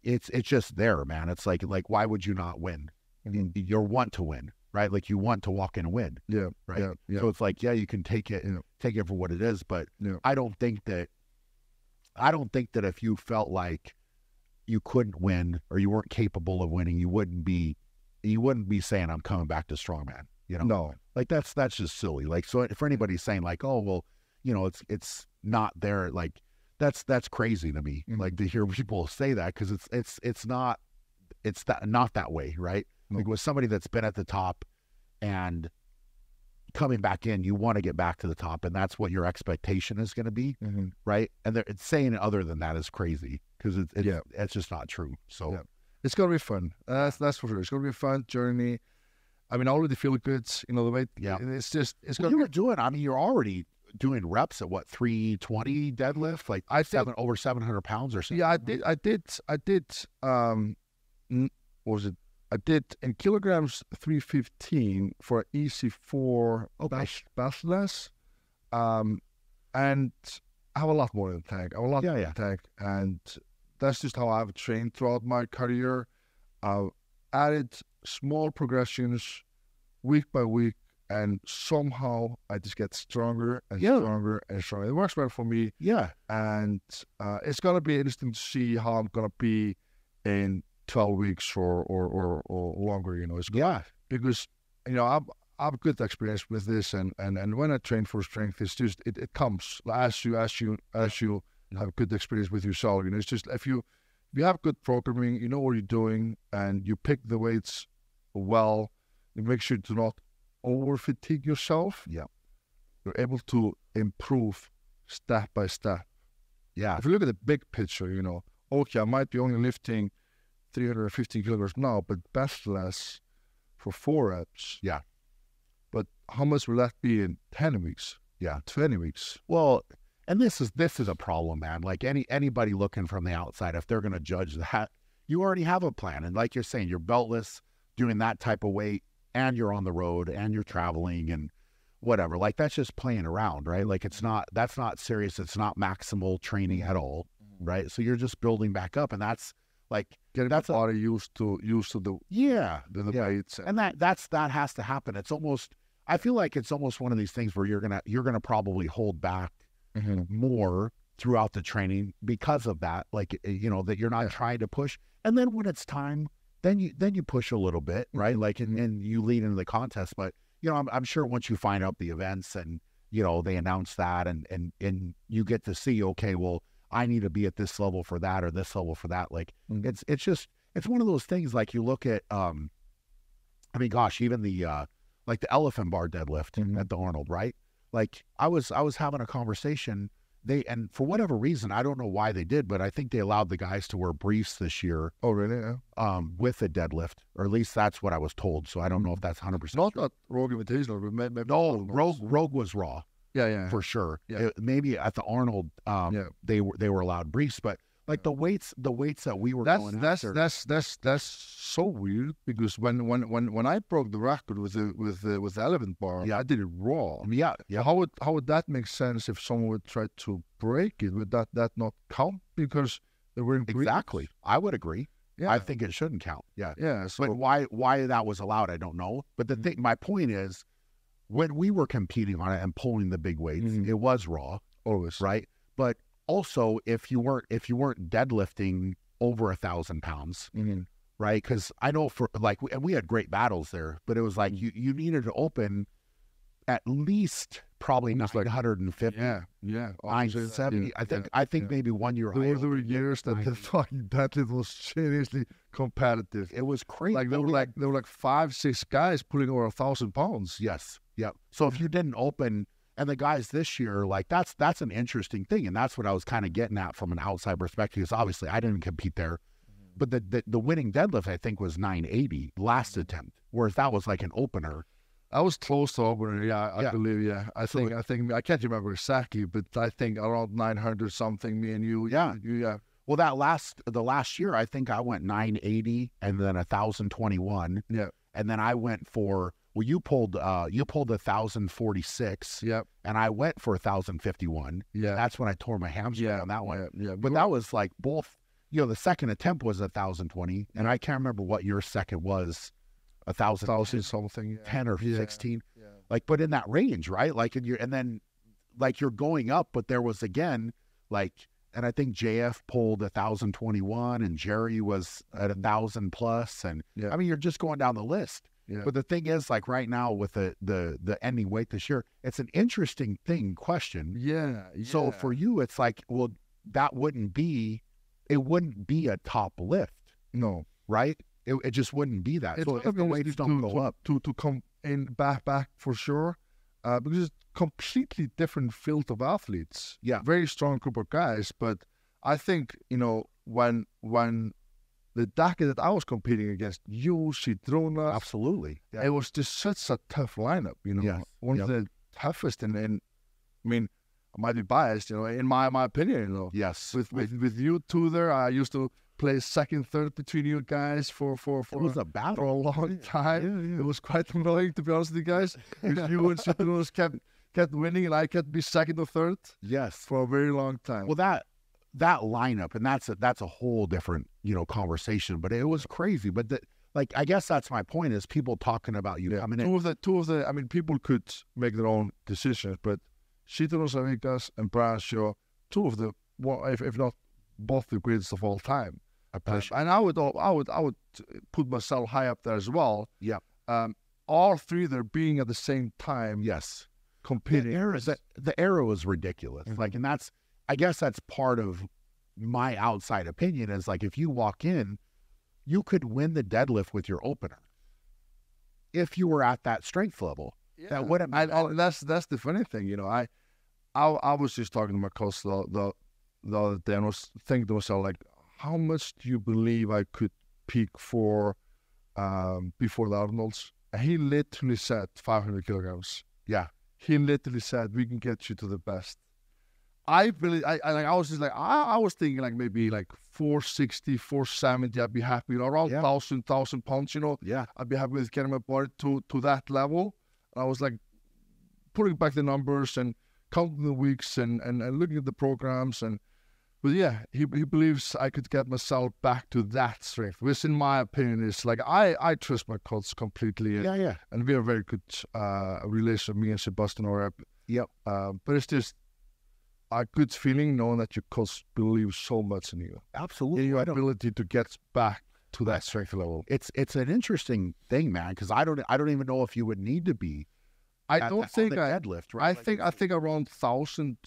just there, man. It's like why would you not win? You want to win, right? Like, you want to walk in and win. Yeah. Right. Yeah. So it's like, you can take it for what it is, but I don't think that if you felt like you couldn't win or you weren't capable of winning, you wouldn't be saying, I'm coming back to Strongman. No, like, that's just silly. Like, so for anybody saying, like, oh, well, it's not there, like, that's crazy to me. Like, to hear people say that, because it's not that way, right? Like, with somebody that's been at the top and coming back in, you want to get back to the top, and that's what your expectation is going to be, right? And it's saying other than that is crazy, because it's just not true. So it's gonna be fun. That's for sure. It's gonna be a fun journey. I mean, I already feel good. The way. Yeah. It's gonna. You're already doing reps at what, 320 deadlift, like over 700 pounds or something. Yeah, I did. What was it? I did in kilograms 315 for EC4 bathless. And I have a lot more in the tank. In the tank, and that's just how I've trained throughout my career. I've added small progressions week by week, and somehow I just get stronger and stronger and stronger. It works well for me. Yeah. And it's going to be interesting to see how I'm going to be in 12 weeks or longer, because, I have good experience with this, and when I train for strength, it's just, it comes as you have good experience with yourself. It's just, if you have good programming, you know what you're doing, and you pick the weights well, you make sure to not over fatigue yourself. Yeah. you're able to improve step by step. Yeah. If you look at the big picture, okay, I might be only lifting 350 kilograms now, but best less for 4 reps. Yeah. But how much will that be in 10 weeks? Yeah. 20 weeks? Well, and this is a problem, man. Like anybody looking from the outside, if they're going to judge that, you already have a plan. And like you're saying, you're beltless, doing that type of weight, and you're on the road, and you're traveling, and whatever. Like, that's just playing around, right? Like, that's not serious. It's not maximal training at all, right? So you're just building back up, and that's like getting the body used to the weights. And that has to happen. It's almost, I feel like it's almost one of these things where you're gonna probably hold back more throughout the training because of that. Like, that you're not trying to push, and then when it's time, then you push a little bit, right? Like, and you lead into the contest. But I'm sure once you find out the events and they announce that, and you get to see, okay, well, I need to be at this level for that or this level for that. Like, it's one of those things. Like, you look at, I mean, gosh, even the like the elephant bar deadlift at the Arnold, right? Like, I was having a conversation. And for whatever reason, I don't know why they did, but I think they allowed the guys to wear briefs this year. Oh, really? Yeah. With a deadlift, or at least that's what I was told. So I don't know if that's 100%. Not Rogue Invitational, but maybe no, Rogue was raw. Yeah, for sure. Yeah. Maybe at the Arnold, they were allowed briefs, but like the weights that we were going after. That's so weird, because when I broke the record with the elephant bar, I did it raw. Yeah. How would that make sense if someone would try to break it? Would that not count because they were in briefs? Exactly. I would agree. Yeah. I think it shouldn't count. Yeah. Yeah. So, but why that was allowed, I don't know. But the thing, my point is, when we were competing on it and pulling the big weights, it was raw, always, right? But also, if you weren't deadlifting over 1,000 pounds, right? Because I know and we had great battles there, but it was like you needed to open at least probably 950. Yeah. 970. I think maybe 1 year. There were years that the fucking deadlift was seriously competitive. It was crazy. Like there were like 5-6 guys pulling over 1,000 pounds. Yes. Yep. So if you didn't open, and the guys this year, like that's an interesting thing, and that's what I was kind of getting at from an outside perspective. Because obviously I didn't compete there, but the winning deadlift I think was 980 last attempt, whereas that was like an opener. I was close to opener, I believe, yeah. I think I can't remember exactly, but I think around 900 something. Me and you, yeah. Well, the last year I think I went 980 and then 1,021. Yeah, and then I went for. Well, you pulled 1,046. Yep. And I went for 1,051. Yeah. That's when I tore my hamstring on that one. Yeah. But that was like both, the second attempt was 1,020, and I can't remember what your second was, 1,000 something, 10 or 16. Yeah. Like, but in that range, right? Like, and then like you're going up, but there was again, like, and I think JF pulled 1,021 and Jerry was at 1,000 plus. And I mean, you're just going down the list. Yeah. But the thing is, like right now with the ending weight this year, it's an interesting question. Yeah. So for you, it's like, well, it wouldn't be a top lift. No. Right? It just wouldn't be that. So if the weights don't go up. To come in back for sure, because it's completely different field of athletes. Yeah. Very strong group of guys. But I think, when the decade that I was competing against, you, Sidrona. Absolutely. Yeah. It was just such a tough lineup, Yes. One of the toughest, and I mean, I might be biased, in my opinion, Yes. With you two there, I used to play second, third between you guys for it was a battle for a long time. Yeah. It was quite annoying, to be honest with you guys. Because you and Sidronas kept winning, and I kept be second or third. Yes. For a very long time. Well, that lineup, and that's a whole different conversation, but it was crazy. But I guess that's my point, is people talking about you coming in. Two of the I mean, people could make their own decisions, but Sidronas Avikas and Brian Shaw, two of the, if not both, the greatest of all time. And I would put myself high up there as well. Yeah. All three there being at the same time. Yes. Competing. The era was ridiculous. Like, and I guess that's part of my outside opinion, is like, if you walk in, you could win the deadlift with your opener if you were at that strength level. That would have. That's the funny thing, you know. I was just talking to my coach the other day, and was thinking to myself, like, how much do you believe I could peak for before the Arnold's? And he literally said 500 kilograms. Yeah. He literally said, we can get you to the best. I was just like, I was thinking like maybe like 460, 470, I'd be happy, you know, around 1,000 pounds, you know. Yeah. I'd be happy with getting my body to that level. And I was like putting back the numbers and counting the weeks and looking at the programs. But yeah, he believes I could get myself back to that strength, which in my opinion is like, I trust my coach completely. Yeah. And we have a very good relation, me and Sebastian are. Yep. But it's just a good feeling knowing that your coach believes so much in you. Absolutely. In your ability to get back to that strength level. It's an interesting thing, man, because I don't even know if you would need to be. I don't think deadlift. Right? I think around 1,000.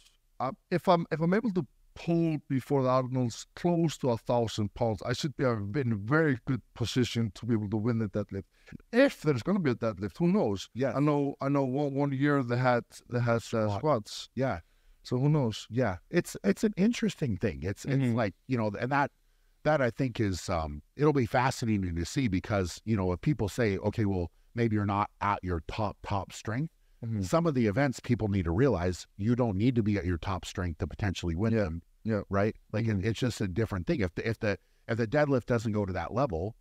If I'm able to pull before the Arnold's close to 1,000 pounds, I should be in a very good position to be able to win the deadlift. If there's going to be a deadlift, who knows? Yeah. I know. One year they had squats. Yeah. So who knows? Yeah. It's an interesting thing. It's like, you know, and that I think is it'll be fascinating to see, because, you know, if people say, okay, well, maybe you're not at your top strength. Some of the events people need to realize you don't need to be at your top strength to potentially win them. Yeah. Right. Like it's just a different thing. If the deadlift doesn't go to that level,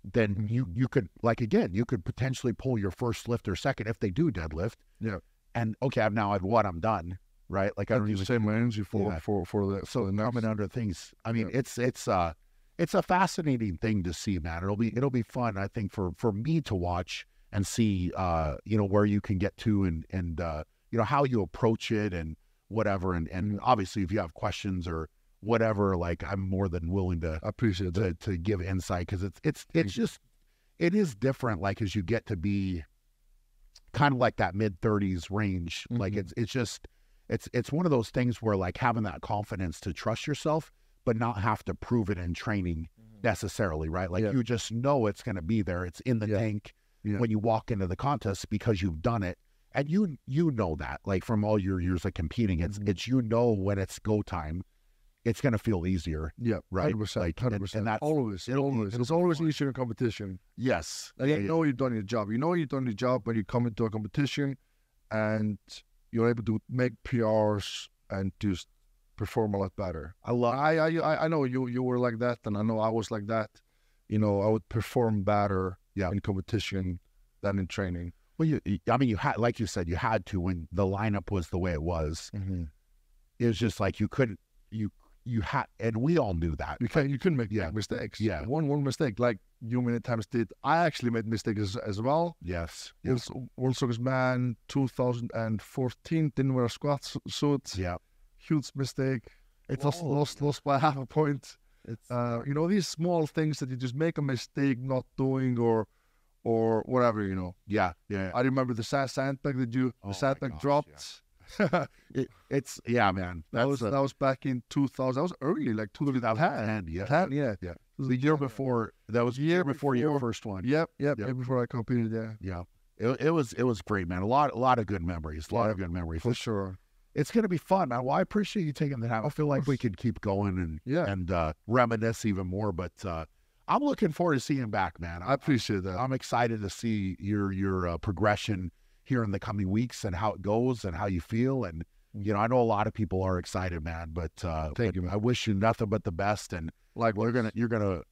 then you could, like, again, you could potentially pull your first lift or second if they do deadlift. Yeah. And okay, I'm done. Right. Like, I don't even same energy for the coming under things. I mean, it's a fascinating thing to see, man. It'll be fun, I think, for me to watch and see, you know, where you can get to and you know, how you approach it and whatever. And obviously, if you have questions or whatever, like, I'm more than willing to appreciate that, to give insight, because it is different. Like, as you get to be kind of like that mid-30s range, like it's one of those things where, like, having that confidence to trust yourself, but not have to prove it in training necessarily, right? Like, you just know it's going to be there. It's in the tank when you walk into the contest, because you've done it. And you know that, like, from all your years of competing, it's you know, when it's go time, it's going to feel easier. Yeah, right. 100%. Like, 100%. And that's always. It's always easier in competition. Yes. Like, you know you've done your job. You know you've done your job when you come into a competition, and you're able to make PRs and just perform a lot better. I know you were like that, and I know I was like that. You know, I would perform better in competition than in training. Well, you had, like you said, you had to, when the lineup was the way it was. It was just like you couldn't, you had, and we all knew that. You couldn't make mistakes. Yeah. One mistake, like you many times did. I actually made mistakes as well. Yes. World Strongman 2014, didn't wear a squat suit. Yeah. Huge mistake. It's lost by half a point. It's you know, these small things that you just make a mistake not doing or whatever, you know. Yeah. I remember the sandbag the sandbag dropped. It's man. That was back in 2000. That was early, like 2010. Yeah. The year before. That was the year before your first one. Yep. Before I competed. Yeah. It was great, man. A lot of good memories. For sure. It's going to be fun, man. Well, I appreciate you taking the time. I feel like we could keep going and reminisce even more, but I'm looking forward to seeing you back, man. I appreciate that. I'm excited to see your progression here in the coming weeks and how it goes and how you feel. And, you know, I know a lot of people are excited, man, but thank you, man. I wish you nothing but the best. And like, you're gonna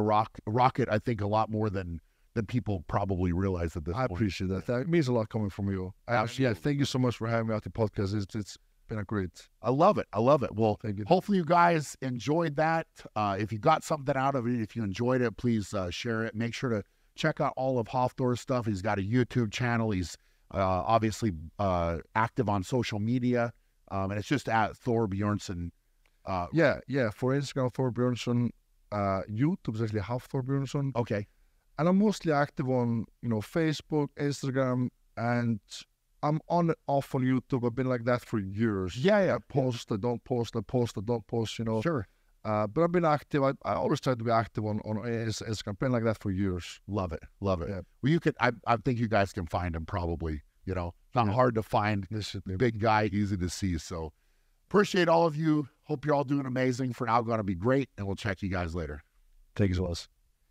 rock it, I think, a lot more than people probably realize at this point. I appreciate that. That means a lot coming from you. Thank you so much for having me out the podcast. It's been a great. I love it. Well, hopefully you guys enjoyed that. If you got something out of it, if you enjoyed it, please share it. Make sure to check out all of Hafthor's stuff. He's got a YouTube channel. He's obviously active on social media, and it's just at Thor Bjornsson. For Instagram, Thor Bjornsson. YouTube is actually Hafthor Bjornsson. Okay. And I'm mostly active on, you know, Facebook, Instagram, and I'm on and off on YouTube. I've been like that for years. Yeah. I post, I don't post, I post, I don't post, you know. Sure. But I've been active. I always try to be active on Instagram, been like that for years. Love it. Love it. Yeah. Well, you could, I think you guys can find him probably, you know, not hard to find. This is Big guy, easy to see. So appreciate all of you. Hope you're all doing amazing. For now, going to be great. And we'll check you guys later. Take it as well.